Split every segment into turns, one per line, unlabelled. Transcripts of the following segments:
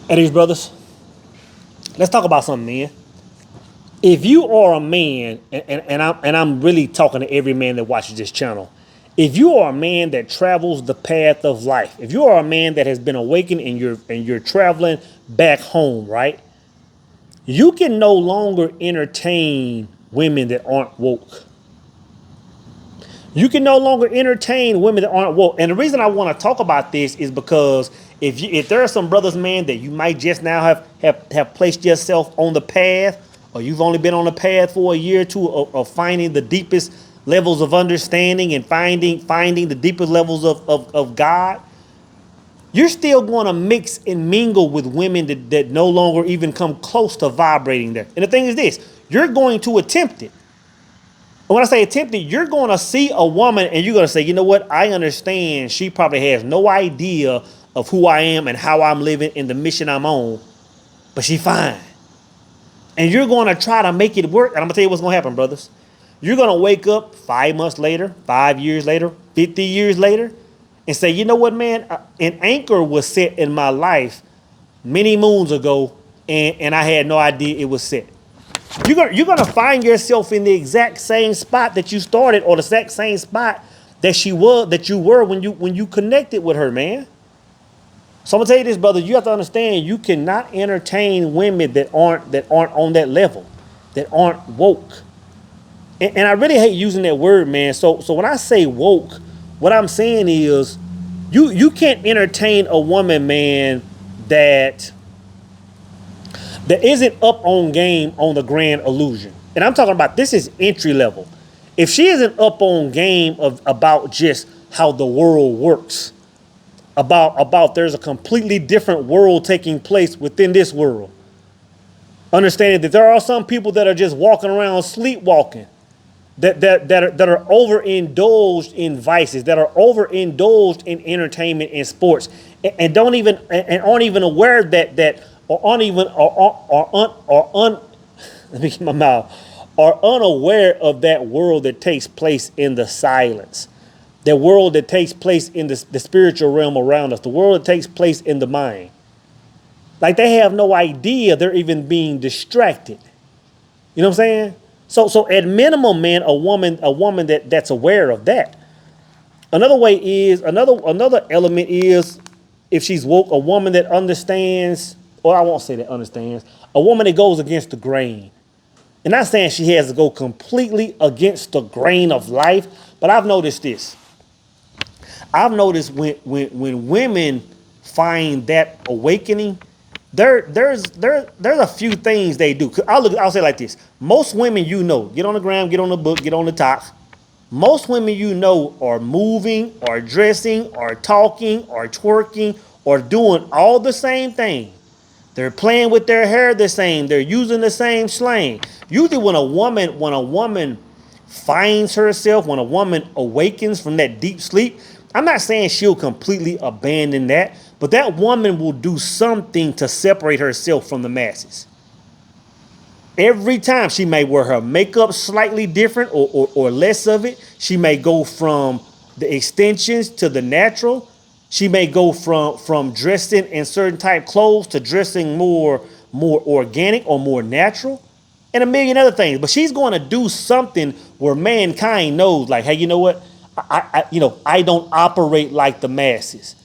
And these brothers, let's talk about something, man. If you are a man, and I'm really talking to every man that watches this channel, if you are a man that travels the path of life, if you are a man that has been awakened and you're traveling back home, right? You can no longer entertain women that aren't woke. You can no longer entertain women that aren't woke. And the reason I want to talk about this is because if there are some brothers, man, that you might just now have placed yourself on the path, or you've only been on the path for a year or two of finding the deepest levels of understanding and finding the deepest levels of God, you're still going to mix and mingle with women that no longer even come close to vibrating there. And the thing is this, you're going to attempt it. And when I say attempted, you're going to see a woman and you're going to say, you know what? I understand she probably has no idea of who I am and how I'm living and the mission I'm on, but she fine. And you're going to try to make it work. And I'm going to tell you what's going to happen, brothers. You're going to wake up 5 months later, 5 years later, 50 years later, and say, you know what, man? An anchor was set in my life many moons ago, and I had no idea it was set. You're gonna find yourself in the exact same spot that you started, or the exact same spot that you were when you connected with her, man. So I'm gonna tell you this, brother. You have to understand you cannot entertain women that aren't on that level, that aren't woke. And I really hate using that word, man. So when I say woke, what I'm saying is you can't entertain a woman, man, that isn't up on game on the grand illusion. And I'm talking about this is entry level. If she isn't up on game about just how the world works, about there's a completely different world taking place within this world. Understanding that there are some people that are just walking around sleepwalking, that are overindulged in vices, that are overindulged in entertainment and sports, and don't even and aren't even aware that or aren't even or un let me get my mouth are unaware of that world that takes place in the silence, that world that takes place in the spiritual realm around us, the world that takes place in the mind. Like they have no idea they're even being distracted. You know what I'm saying? So at minimum, man, a woman that's aware of that. Another way is another element is if she's woke, a woman that understands, or I won't say that understands, a woman that goes against the grain. And not saying she has to go completely against the grain of life, but I've noticed this. I've noticed when women find that awakening, there's a few things they do. I'll say it like this. Most women get on the gram, get on the book, get on the talk. Most women are moving or dressing or talking or twerking or doing all the same thing. They're playing with their hair the same. They're using the same slang. Usually when a woman finds herself, when a woman awakens from that deep sleep, I'm not saying she'll completely abandon that, but that woman will do something to separate herself from the masses. Every time she may wear her makeup slightly different or less of it. She may go from the extensions to the natural. She may go from dressing in certain type clothes to dressing more organic or more natural, and a million other things. But she's going to do something where mankind knows, like, hey, you know what? I don't operate like the masses.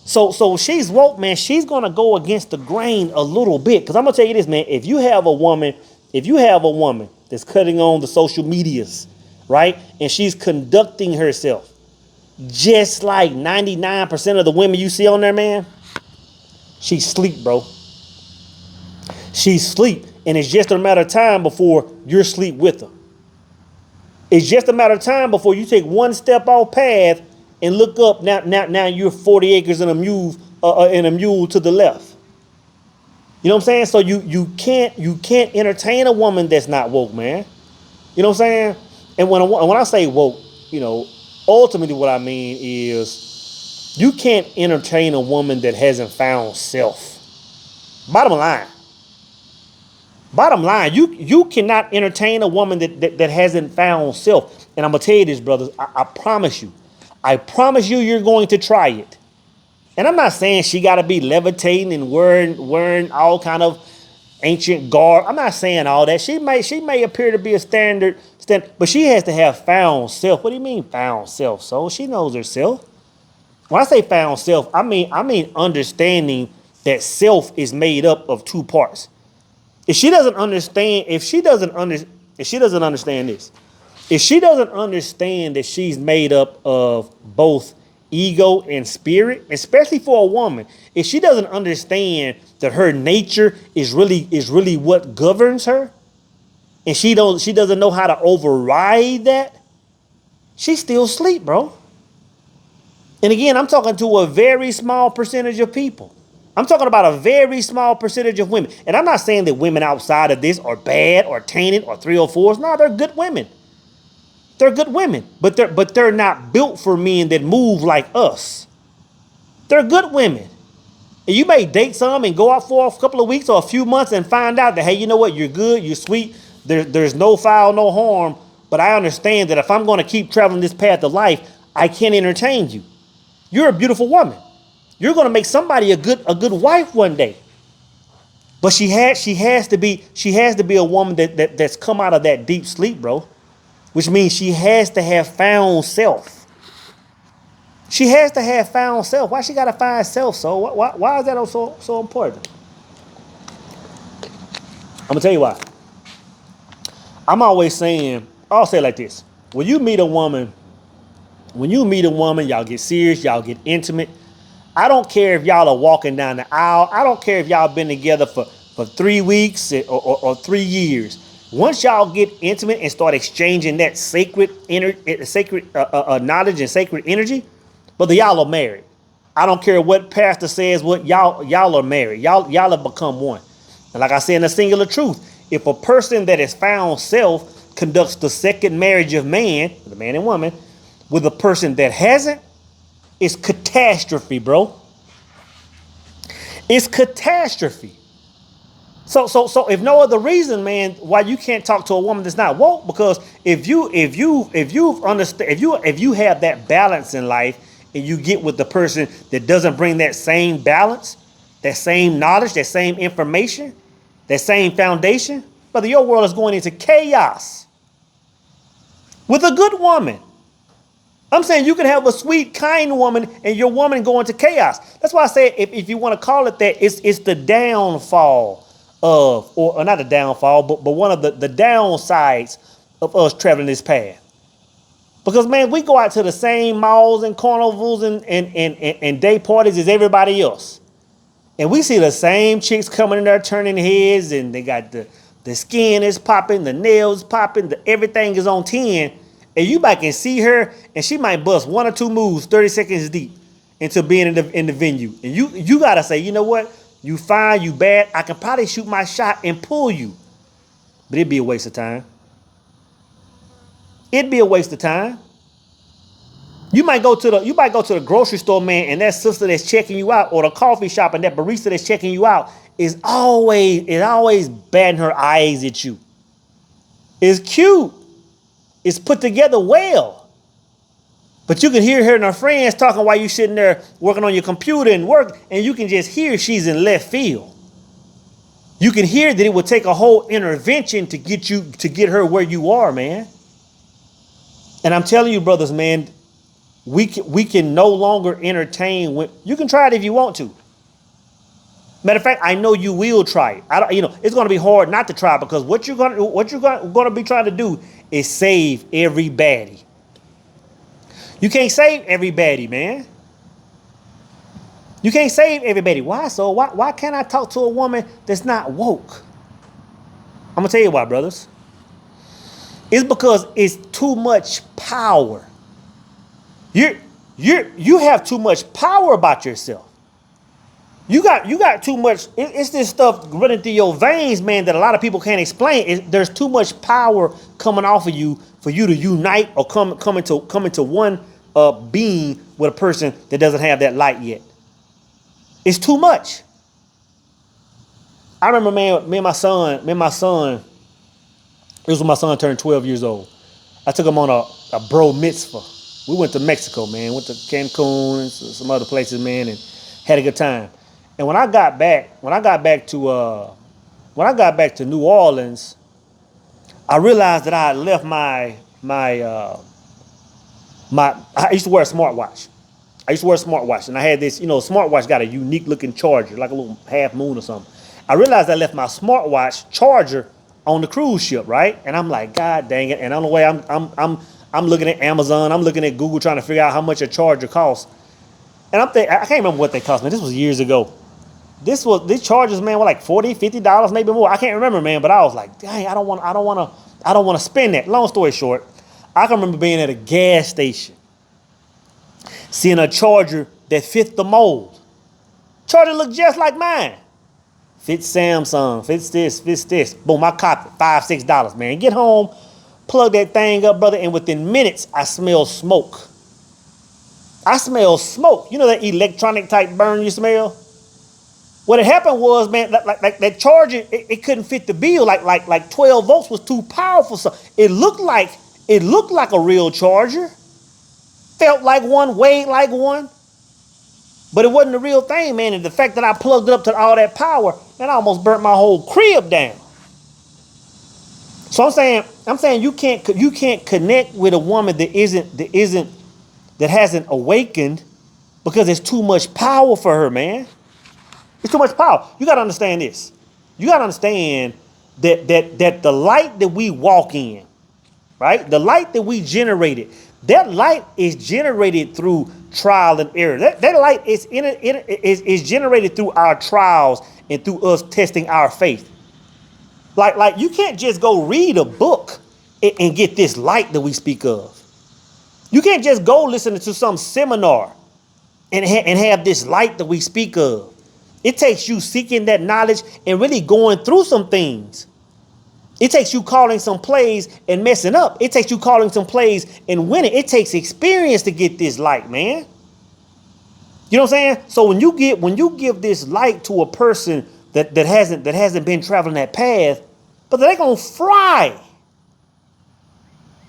So she's woke, man. She's gonna go against the grain a little bit. Cause I'm gonna tell you this, man. If you have a woman that's cutting on the social medias, right, and she's conducting herself just like 99% of the women you see on there, man, she's sleep, bro. She's sleep, and it's just a matter of time before you're sleep with her. It's just a matter of time before you take one step off path and look up. Now you're 40 acres and a mule to the left. You know what I'm saying? So you can't entertain a woman that's not woke, man. You know what I'm saying? And when I say woke, ultimately what I mean is you can't entertain a woman that hasn't found self. Bottom line, you cannot entertain a woman that hasn't found self. And I'm gonna tell you this, brothers. I promise you, you're going to try it. And I'm not saying she got to be levitating and wearing all kind of ancient garb. I'm not saying all that. She may appear to be a stand, but she has to have found self. What do you mean found self? So she knows herself. When I say found self, I mean understanding that self is made up of two parts. If she doesn't understand this, if she doesn't understand that she's made up of both ego and spirit, especially for a woman, if she doesn't understand that her nature is really what governs her, and she doesn't know how to override that, she's still asleep, bro. And again, I'm talking to a very small percentage of people. I'm talking about a very small percentage of women. And I'm not saying that women outside of this are bad or tainted or 304s. No, they're good women. They're good women. But they're not built for men that move like us. They're good women. And you may date some and go out for a couple of weeks or a few months and find out that, hey, you know what? You're good. You're sweet. There's no foul, no harm. But I understand that if I'm going to keep traveling this path of life, I can't entertain you. You're a beautiful woman. You're going to make somebody a good wife one day. But she has to be a woman that's come out of that deep sleep, bro. Which means she has to have found self. She has to have found self. Why she got to find self? So why is that so important? I'm gonna tell you why. I'll say it like this: when you meet a woman, y'all get serious, y'all get intimate. I don't care if y'all are walking down the aisle. I don't care if y'all been together for 3 weeks or 3 years. Once y'all get intimate and start exchanging that sacred knowledge and sacred energy, brother, y'all are married. I don't care what pastor says. What y'all are married. Y'all have become one. And like I said in the singular truth, if a person that has found self conducts the second marriage of man, the man and woman, with a person that hasn't, it's catastrophe, bro. It's catastrophe. So if no other reason, man, why you can't talk to a woman that's not woke, because if you have that balance in life and you get with the person that doesn't bring that same balance, that same knowledge, that same information, that same foundation, brother, your world is going into chaos. With a good woman, I'm saying you can have a sweet, kind woman and your woman go into chaos. That's why I say if you want to call it that, it's the downfall of, or not the downfall, but one of the downsides of us traveling this path. Because, man, we go out to the same malls and carnivals and day parties as everybody else. And we see the same chicks coming in there turning heads, and they got the skin is popping, the nails popping, everything is on 10. And you might can see her, and she might bust 1 or 2 moves 30 seconds deep into being in the venue. And you got to say, you know what? You fine, you bad. I can probably shoot my shot and pull you. But it'd be a waste of time. It'd be a waste of time. You might go to the grocery store, man, and that sister that's checking you out, or the coffee shop, and that barista that's checking you out is always batting her eyes at you. It's cute. It's put together well. But you can hear her and her friends talking while you sitting there working on your computer and work, and you can just hear she's in left field. You can hear that it would take a whole intervention to get her where you are, man. And I'm telling you, brothers, man, we can no longer entertain. You can try it if you want to. Matter of fact, I know you will try it. It's going to be hard not to try, because what you're going to be trying to do is save everybody. You can't save everybody, man. You can't save everybody. Why so? Why can't I talk to a woman that's not woke? I'm gonna tell you why, brothers. It's because it's too much power. You have too much power about yourself. You got too much. It's this stuff running through your veins, man, that a lot of people can't explain. There's too much power coming off of you for you to unite or come into one being with a person that doesn't have that light yet. It's too much. I remember, man, me and my son. It was when my son turned 12 years old. I took him on a bro mitzvah. We went to Mexico, man. Went to Cancun and some other places, man. And Had a good time. And when I got back to New Orleans, I realized that I had left I used to wear a smartwatch. And I had this, smartwatch got a unique looking charger, like a little half moon or something. I realized I left my smartwatch charger on the cruise ship, right? And I'm like, God dang it! And on the way, I'm looking at Amazon, I'm looking at Google, trying to figure out how much a charger costs. And I'm thinking, I can't remember what they cost me. This was years ago. These chargers, man, were like $40, $50, maybe more. I can't remember, man. But I was like, dang, I don't want to spend that. Long story short, I can remember being at a gas station, seeing a charger that fit the mold. Charger looked just like mine. Fits Samsung, fits this. Boom, I copped it. $5, $6, man. Get home, plug that thing up, brother, and within minutes, I smell smoke. You know that electronic type burn you smell? What had happened was, man, like that charger, it couldn't fit the bill. Like 12 volts was too powerful. So it looked like a real charger. Felt like one, weighed like one. But it wasn't the real thing, man. And the fact that I plugged it up to all that power, man, I almost burnt my whole crib down. So I'm saying you can't connect with a woman that hasn't awakened because there's too much power for her, man. It's too much power. You got to understand this. You got to understand that the light that we walk in, right? The light that we generated, that light is generated through trial and error. That light is generated through our trials and through us testing our faith. Like you can't just go read a book and get this light that we speak of. You can't just go listen to some seminar and have this light that we speak of. It takes you seeking that knowledge and really going through some things. It takes you calling some plays and messing up. It takes you calling some plays and winning. It takes experience to get this light, man. You know what I'm saying? So when you give this light to a person that hasn't been traveling that path, but they're gonna fry.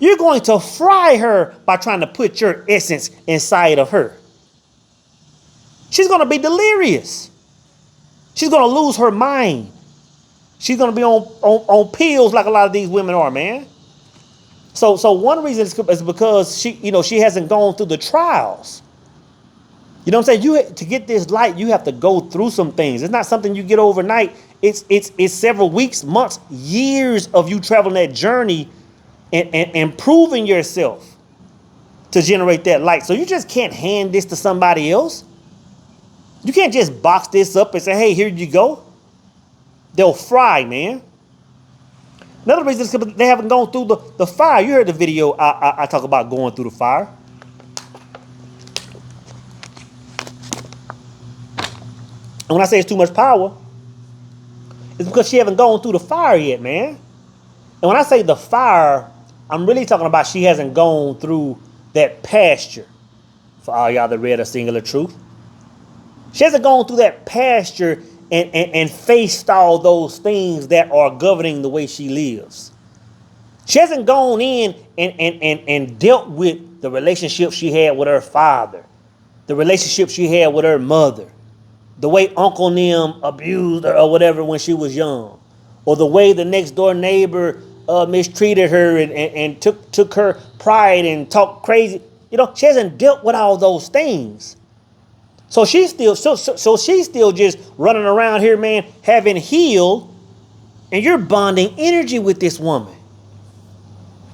You're going to fry her by trying to put your essence inside of her. She's going to be delirious. She's going to lose her mind. She's going to be on pills like a lot of these women are, man. So one reason is because she hasn't gone through the trials. You know what I'm saying? To get this light, you have to go through some things. It's not something you get overnight. It's several weeks, months, years of you traveling that journey and proving yourself to generate that light. So you just can't hand this to somebody else. You can't just box this up and say, hey, here you go. They'll fry, man. Another reason is because they haven't gone through the fire. You heard the video I talk about going through the fire. And when I say it's too much power, it's because she haven't gone through the fire yet, man. And when I say the fire, I'm really talking about she hasn't gone through that pasture. For all y'all that read A Singular Truth. She hasn't gone through that pasture and faced all those things that are governing the way she lives. She hasn't gone in and dealt with the relationship she had with her father, the relationship she had with her mother, the way Uncle Nim abused her or whatever when she was young, or the way the next door neighbor mistreated her and took her pride and talked crazy. She hasn't dealt with all those things. So she's still just running around here, man, having healed, and you're bonding energy with this woman.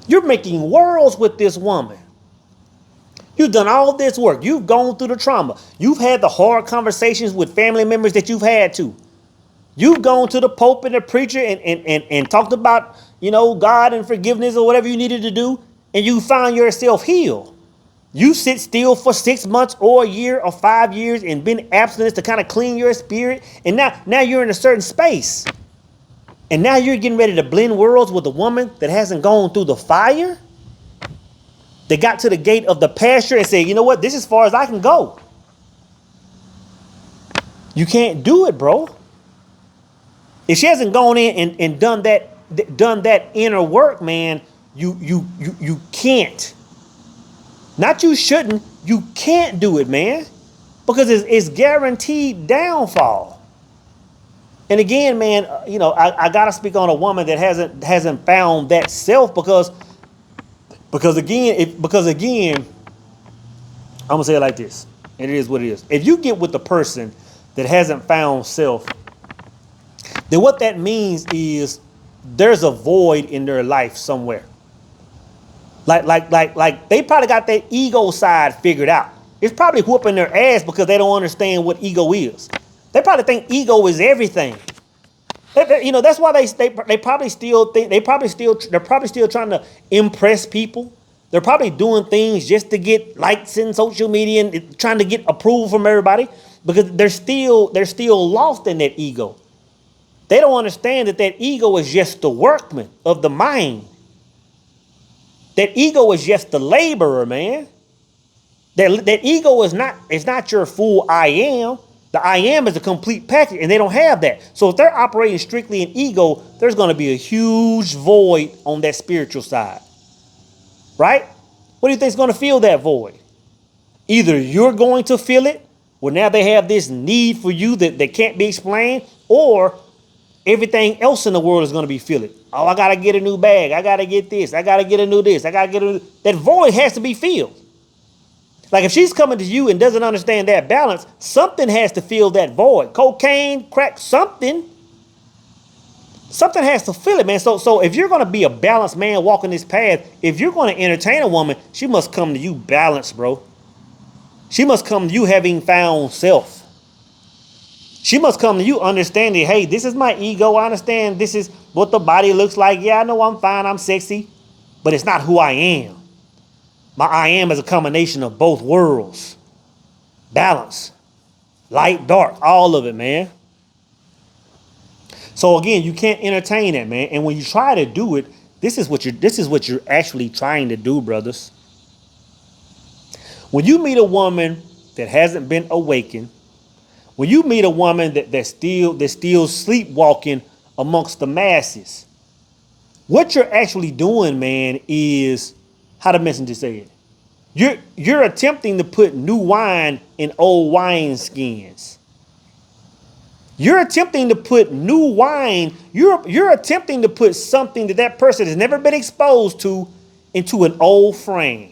You're making worlds with this woman. You've done all this work. You've gone through the trauma. You've had the hard conversations with family members that you've had to. You've gone to the Pope and the preacher and talked about, God and forgiveness or whatever you needed to do, and you found yourself healed. You sit still for 6 months or a year or 5 years and been abstinent to kind of clean your spirit. And now you're in a certain space. And now you're getting ready to blend worlds with a woman that hasn't gone through the fire. They got to the gate of the pasture and said, you know what? This is as far as I can go. You can't do it, bro. If she hasn't gone in and done that inner work, man, you can't. Not you shouldn't, you can't do it, man. because it's guaranteed downfall. And again, man, I gotta speak on a woman that hasn't found that self because again, I'm gonna say it like this, and it is what it is. If you get with the person that hasn't found self, then what that means is there's a void in their life somewhere. Like they probably got that ego side figured out. It's probably whooping their ass because they don't understand what ego is. They probably think ego is everything. That's why they probably still think they're probably still trying to impress people. They're probably doing things just to get likes in social media and trying to get approval from everybody because they're still lost in that ego. They don't understand that ego is just the workman of the mind. That ego is just the laborer, man. That ego is not your full I am. The I am is a complete package, and they don't have that. So if they're operating strictly in ego, there's going to be a huge void on that spiritual side. Right? What do you think is going to fill that void? Either you're going to fill it, well, now they have this need for you that can't be explained, or everything else in the world is going to be filled. Oh, I got to get a new bag. I got to get this. I got to get a new this. I got to get a new... That void has to be filled. Like if she's coming to you and doesn't understand that balance, something has to fill that void. Cocaine, crack, something. Something has to fill it, man. So if you're going to be a balanced man walking this path, if you're going to entertain a woman, she must come to you balanced, bro. She must come to you having found self. She must come to you understanding, hey, this is my ego. I understand this is what the body looks like. Yeah, I know I'm fine. I'm sexy. But it's not who I am. My I am is a combination of both worlds. Balance. Light, dark. All of it, man. So again, you can't entertain that, man. And when you try to do it, this is what you're actually trying to do, brothers. When you meet a woman that hasn't been awakened, when you meet a woman that's still sleepwalking amongst the masses, what you're actually doing, man, is how the messenger said. You're attempting to put new wine in old wine skins. You're attempting to put new wine. You're attempting to put something that person has never been exposed to into an old frame.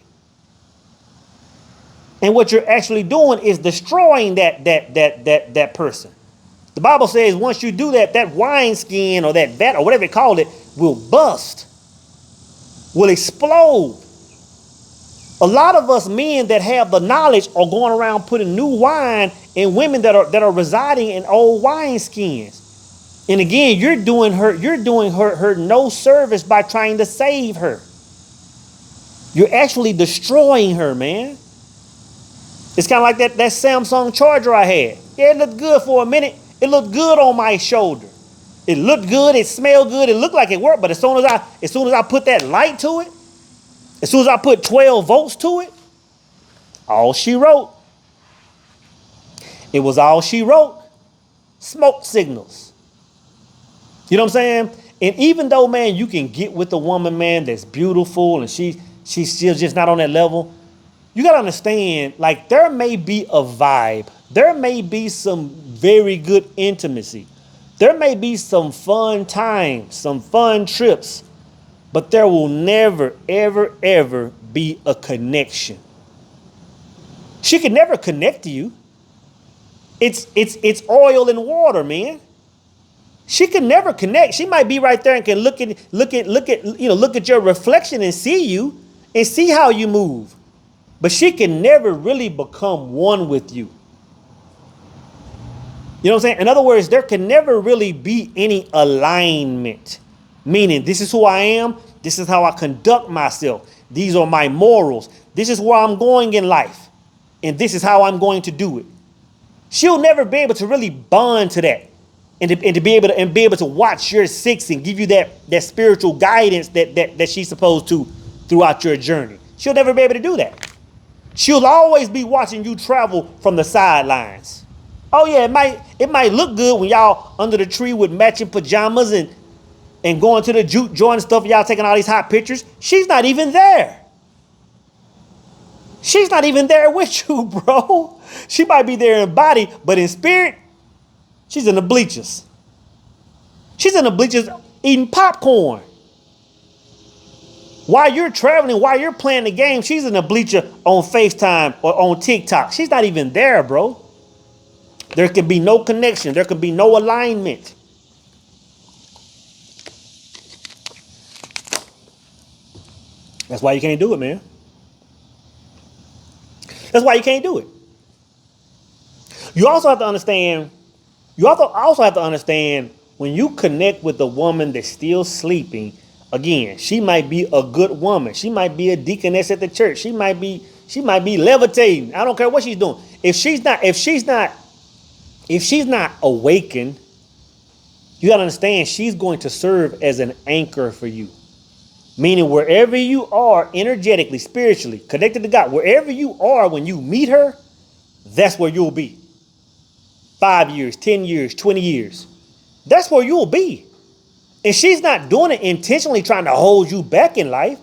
And what you're actually doing is destroying that person. The Bible says once you do that, that wine skin or that vat or whatever you call it will bust, will explode. A lot of us men that have the knowledge are going around putting new wine in women that are residing in old wine skins. And again, you're doing her no service by trying to save her. You're actually destroying her, man. It's kind of like that Samsung charger I had. Yeah, it looked good for a minute. It looked good on my shoulder. It looked good. It smelled good. It looked like it worked. But as soon as I put that light to it, as soon as I put 12 volts to it, all she wrote. It was all she wrote. Smoke signals. You know what I'm saying? And even though, man, you can get with a woman, man, that's beautiful and she's still just not on that level. You got to understand, like, there may be a vibe. There may be some very good intimacy. There may be some fun times, some fun trips, but there will never, ever, ever be a connection. She can never connect to you. It's oil and water, man. She can never connect. She might be right there and can look at your reflection and see you and see how you move. But she can never really become one with you. You know what I'm saying? In other words, there can never really be any alignment. Meaning, this is who I am. This is how I conduct myself. These are my morals. This is where I'm going in life. And this is how I'm going to do it. She'll never be able to really bond to that. And to be able to watch your six and give you that spiritual guidance that she's supposed to throughout your journey. She'll never be able to do that. She'll always be watching you travel from the sidelines. Oh yeah, it might look good when y'all under the tree with matching pajamas and going to the juke joint and stuff. Y'all taking all these hot pictures. She's not even there. She's not even there with you, bro. She might be there in body, but in spirit, she's in the bleachers. She's in the bleachers eating popcorn. While you're traveling, while you're playing the game, she's in the bleacher on FaceTime or on TikTok. She's not even there, bro. There can be no connection. There can be no alignment. That's why you can't do it, man. That's why you can't do it. You also have to understand, also have to understand when you connect with a woman that's still sleeping, again, she might be a good woman. She might be a deaconess at the church. She might be levitating. I don't care what she's doing. If she's not awakened, you gotta understand she's going to serve as an anchor for you. Meaning wherever you are energetically, spiritually, connected to God, wherever you are when you meet her, that's where you'll be. 5 years, 10 years, 20 years. That's where you'll be. And she's not doing it intentionally trying to hold you back in life.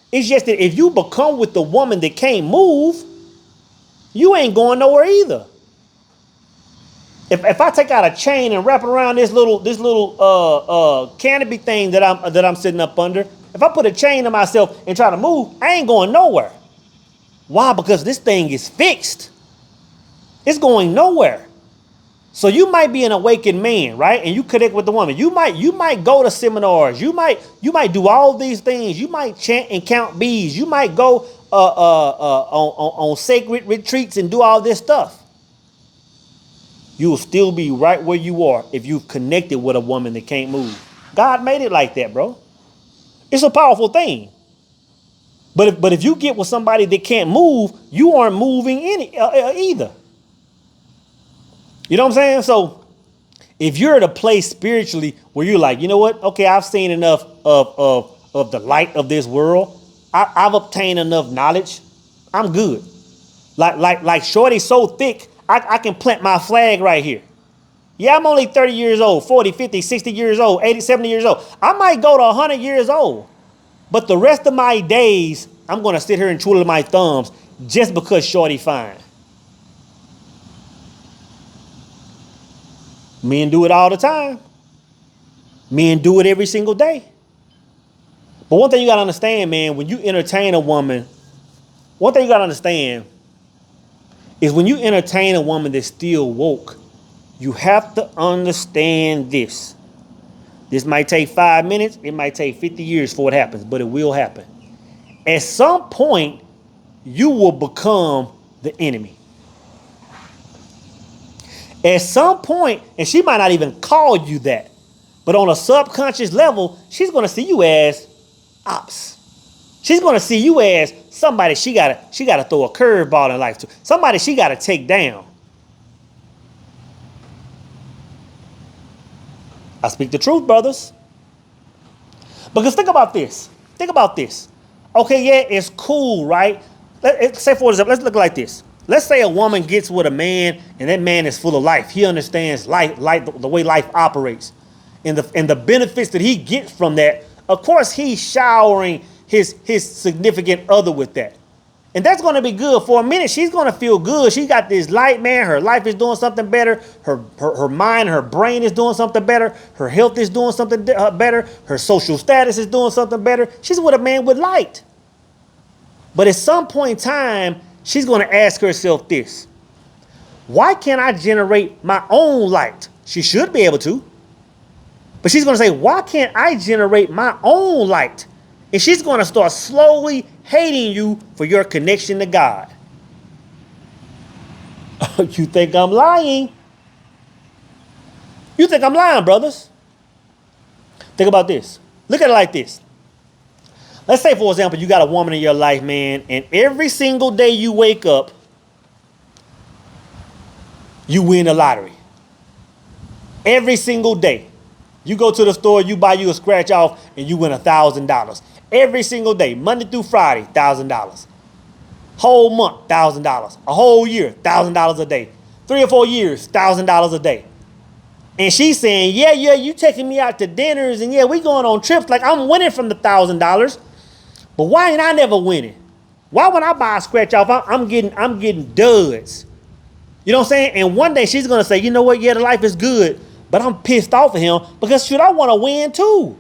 It's just that if you become with the woman that can't move, you ain't going nowhere either. If I take out a chain and wrap it around this little canopy thing that I'm sitting up under, if I put a chain on myself and try to move, I ain't going nowhere. Why? Because this thing is fixed. It's going nowhere. So you might be an awakened man, right? And you connect with the woman. You might go to seminars. You might do all these things. You might chant and count bees. You might go on sacred retreats and do all this stuff. You will still be right where you are if you've connected with a woman that can't move. God made it like that, bro. It's a powerful thing. But if you get with somebody that can't move, you aren't moving either. You know what I'm saying? So if you're at a place spiritually where you're like, you know what? Okay, I've seen enough of the light of this world. I've obtained enough knowledge. I'm good. Like Shorty's so thick, I can plant my flag right here. Yeah, I'm only 30 years old, 40, 50, 60 years old, 80, 70 years old. I might go to 100 years old. But the rest of my days, I'm going to sit here and twiddle my thumbs just because Shorty fine. Men do it all the time. Men do it every single day. But one thing you got to understand, man, when you entertain a woman, one thing you got to understand is when you entertain a woman that's still woke, you have to understand this. This might take 5 minutes. It might take 50 years before it happens, but it will happen. At some point, you will become the enemy. At some point, and she might not even call you that, but on a subconscious level, she's going to see you as ops. She's going to see you as somebody she got to throw a curveball in life to. Somebody she got to take down. I speak the truth, brothers. Because think about this. Think about this. Okay, yeah, it's cool, right? Say for example, let's look like this. Let's say a woman gets with a man and that man is full of life. He understands life, the way life operates. And the benefits that he gets from that, of course, he's showering his significant other with that. And that's going to be good for a minute. She's going to feel good. She got this light, man. Her life is doing something better. Her mind, her brain is doing something better. Her health is doing something better. Her social status is doing something better. She's with a man with light. But at some point in time, she's going to ask herself this. Why can't I generate my own light? She should be able to. But she's going to say, why can't I generate my own light? And she's going to start slowly hating you for your connection to God. You think I'm lying? You think I'm lying, brothers? Think about this. Look at it like this. Let's say, for example, you got a woman in your life, man, and every single day you wake up, you win the lottery. Every single day. You go to the store, you buy you a scratch off, and you win $1,000. Every single day, Monday through Friday, $1,000. Whole month, $1,000. A whole year, $1,000 a day. 3 or 4 years, $1,000 a day. And she's saying, yeah, you taking me out to dinners, and yeah, we going on trips like I'm winning from the $1,000. But why ain't I never winning? Why when I buy a scratch off, I'm getting duds. You know what I'm saying? And one day she's gonna say, you know what? Yeah, the life is good, but I'm pissed off at him because shoot, I want to win too.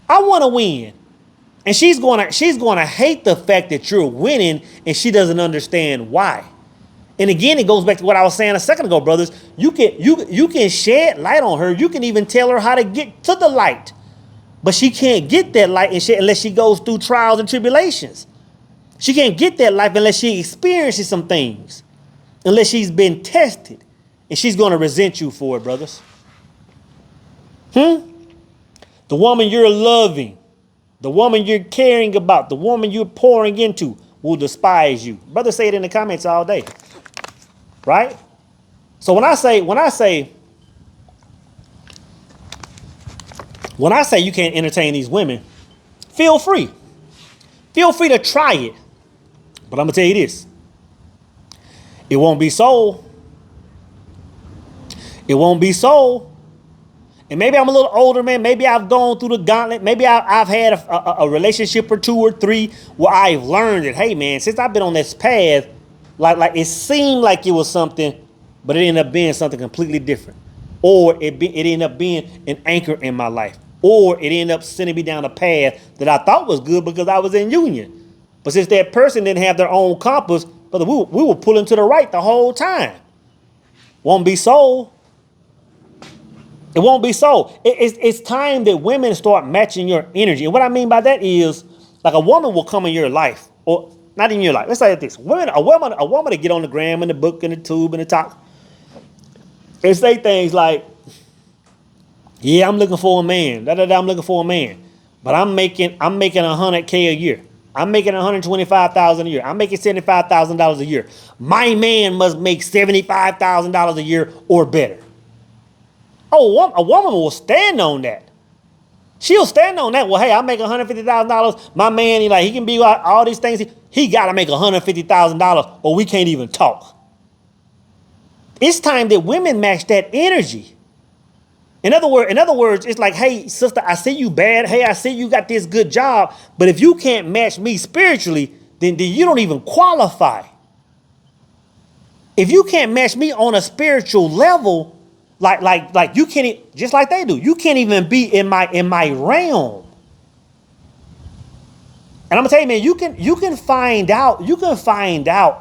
I want to win. And she's gonna hate the fact that you're winning, and she doesn't understand why. And again, it goes back to what I was saying a second ago, brothers. You can shed light on her. You can even tell her how to get to the light, but she can't get that light unless she goes through trials and tribulations. She can't get that life unless she experiences some things, unless she's been tested, and she's gonna resent you for it, brothers. The woman you're loving, the woman you're caring about, the woman you're pouring into will despise you. Brothers say it in the comments all day. Right? So when I say you can't entertain these women, feel free. Feel free to try it. But I'm gonna tell you this. It won't be so. It won't be so. And maybe I'm a little older, man. Maybe I've gone through the gauntlet. Maybe I've had a relationship or 2 or 3 where I've learned that, hey, man, since I've been on this path, like it seemed like it was something, but it ended up being something completely different. Or it ended up being an anchor in my life. Or it ended up sending me down a path that I thought was good because I was in union. But since that person didn't have their own compass, brother, we were pulling to the right the whole time. Won't be so. It won't be so. It's time that women start matching your energy. And what I mean by that is, like, a woman will come in your life, or not in your life. Let's say it this: a woman to get on the gram and the book and the tube and the talk, and say things like, "Yeah, I'm looking for a man. I'm looking for a man, but I'm making $100K a year. I'm making $125,000 a year. I'm making $75,000 a year. My man must make $75,000 a year or better." Oh, a woman will stand on that. She'll stand on that. Well, hey, I make $150,000. My man, he can be all these things. He got to make $150,000 or we can't even talk. It's time that women match that energy. In other words, it's like, hey, sister, I see you bad. Hey, I see you got this good job. But if you can't match me spiritually, then you don't even qualify. If you can't match me on a spiritual level, like you can't, just like they do, you can't even be in my realm. And I'm gonna tell you, man, you can find out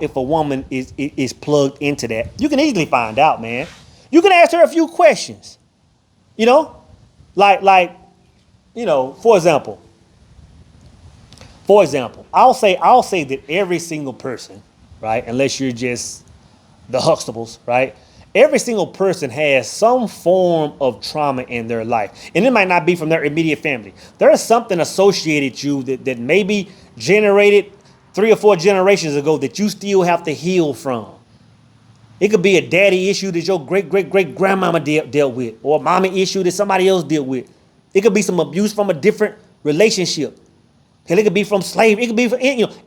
if a woman is plugged into that. You can easily find out, man. You can ask her a few questions. Like for example, I'll say that every single person, right, unless you're just the Huxtables, right? Every single person has some form of trauma in their life. And it might not be from their immediate family. There is something associated you that maybe generated 3 or 4 generations ago that you still have to heal from. It could be a daddy issue that your great-great-great-grandmama dealt with, or a mommy issue that somebody else dealt with. It could be some abuse from a different relationship. And it could be from slavery. It could be from,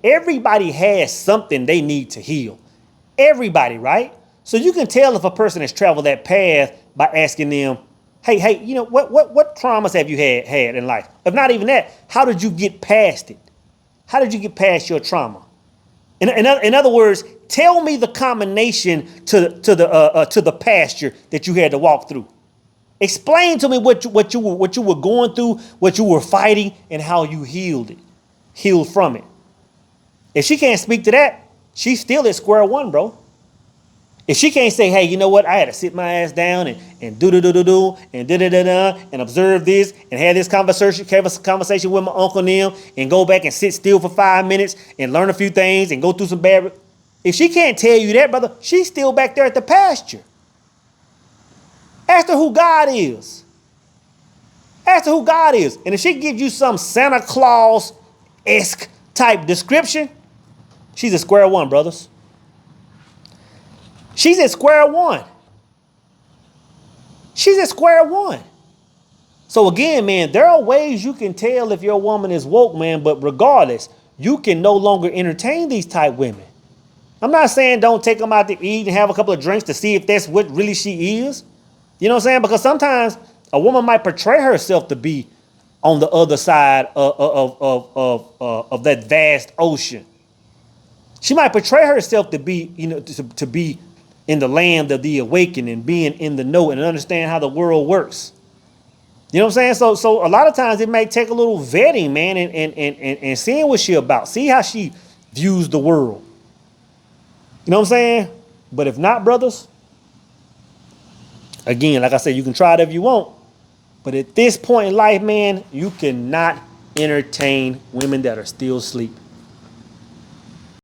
everybody has something they need to heal. Everybody, right? So you can tell if a person has traveled that path by asking them, hey, what traumas have you had in life? If not even that, how did you get past it? How did you get past your trauma? In other words, tell me the combination to the pasture that you had to walk through. Explain to me what you were going through, what you were fighting, and how you healed from it. If she can't speak to that, she's still at square one, bro. If she can't say, hey, you know what? I had to sit my ass down and do and da and observe this and have this conversation with my uncle and them and go back and sit still for 5 minutes and learn a few things and go through some bad. If she can't tell you that, brother, she's still back there at the pasture. Ask her who God is. Ask her who God is. And if she gives you some Santa Claus-esque type description, she's at square one, brothers. She's at square one. She's at square one. So again, man, there are ways you can tell if your woman is woke, man, but regardless, you can no longer entertain these type women. I'm not saying don't take them out to eat and have a couple of drinks to see if that's what really she is. You know what I'm saying? Because sometimes a woman might portray herself to be on the other side of that vast ocean. She might portray herself to be, to be in the land of the awakening, being in the know and understand how the world works. You know what I'm saying? So a lot of times it may take a little vetting, man, and seeing what she about. See how she views the world. You know what I'm saying? But if not, brothers, again, like I said, you can try it if you want. But at this point in life, man, you cannot entertain women that are still asleep.